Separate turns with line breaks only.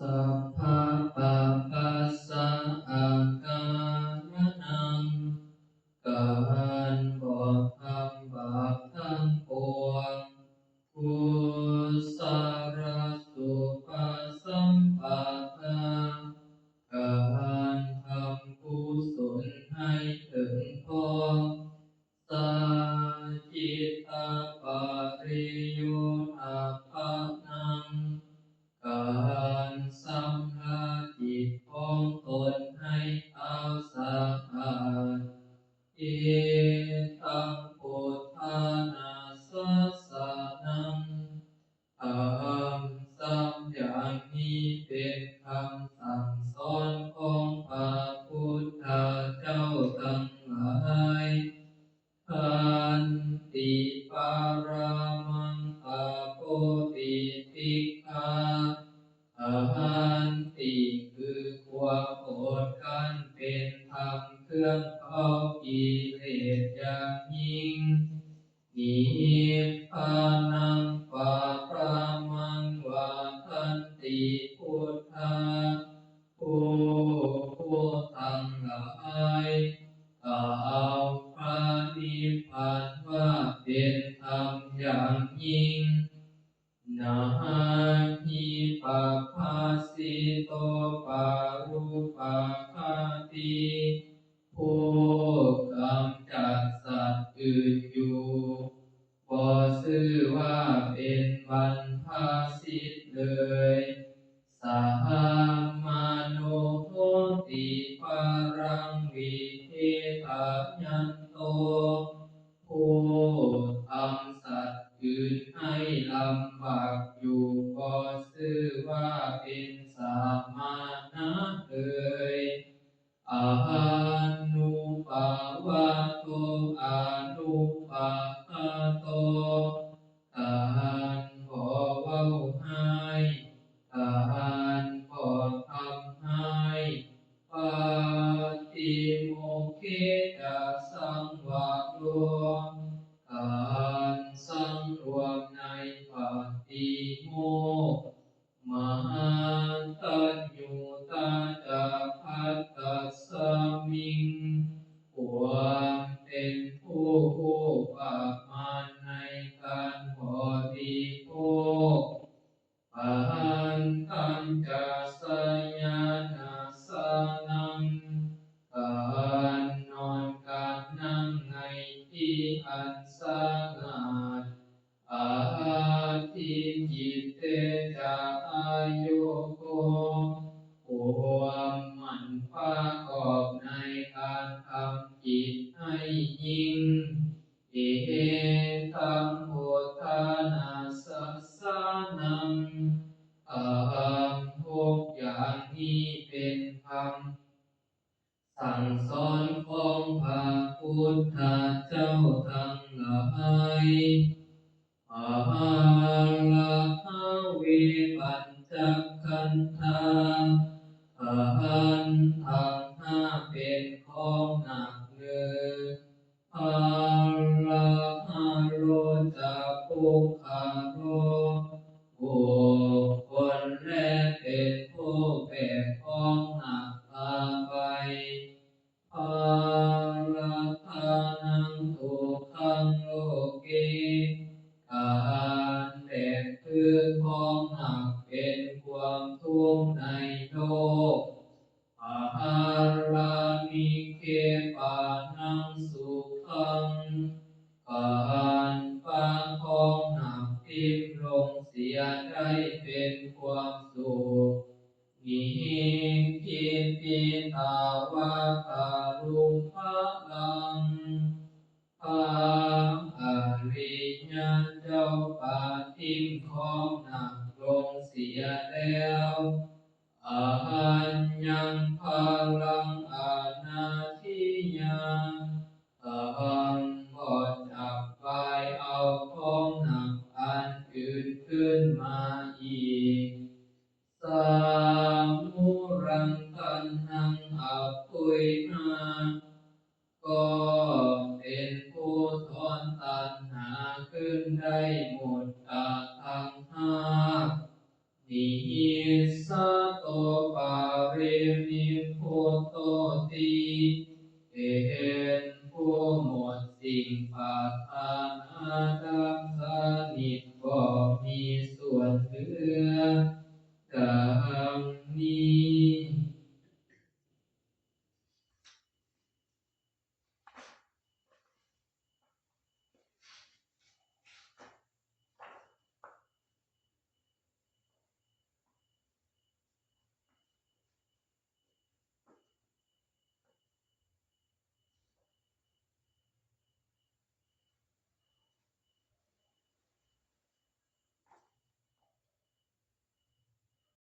สัพพะปะปัสสะอาการนังการบอกคำบาปทั้งปวงกุศลสุปสัมปทาการทำกุศลให้ถึงพร้อมสัจจิตตปริโยอาภานังการสำระจิตของตนให้เอาสะอาดอิทังพุทธานาสัสสะนังธรรมสัมอย่างนี้เป็นคำสั่งสอนของพระพุทธเจ้าทั้งหลายขันติปารามังคาโพธิติกาขันติคือความอดกั้นเป็นธรรมเครื่องเผากิเลสอย่างยิ่งนิพพานังปารามังวาทันติพุทธาผู้ทั้งหลายกล่าวพระนิพพานว่าเป็นธรรมอย่างยิ่งนาหิปัพพาสิโตปารุปาคาติผู้กำจัดสัตว์อื่นอยู่บ่ชื่อว่าเป็นบรรพสิทธิ์เลยสหมาโนโหติปารังวิเทหายันโตผู้ทำสัตว์อื่นให้ลำบากอยู่บ่ชื่อว่าเป็นสามณะเลยอานุภาวะโตอานุภาคโตการขอเว้าให้การขอทำให้ปฏิโมกเขจะสังวโรการสังรวมในปฏิโมกข์มหันตัญญูตาจาภัตตัสสมิงความเป็นผู้ปากมาในการบริโภคปันตัญจสยานาสนังการนอนการนั่งในที่อันสงัดอาทิจิตเตจะอายุโกความมันประกอบในการทำจิตให้ยิ่งเอตังโหทานาสัสสะนังทุกอย่างนี้เป็นคำสั่งสอนของพระพุทธเจ้าทั้งหลายอาลังเวปัญจขันธาขันธ์ทั้งห้าเป็นของหนักเนื้ออาลังโลจะปุคคาโลบุคคลแลเป็นผู้แบกของหนักพาไปภาลังนังทุกขังโลเกการแบกคือของหนักเป็นความทุกข์ในโลกอาหารานิเคปานังสุขังการฟังของหนักทิ่มลงเสียได้เป็นความสุขนิคิติตาวาคารุภะลังพระอริยเจ้าปาทิมของหนักลงเสียแล้วอาหันยังพลังอานาทิยังบ่จับไปเอาของหนักอันอื่นขึ้นมาอี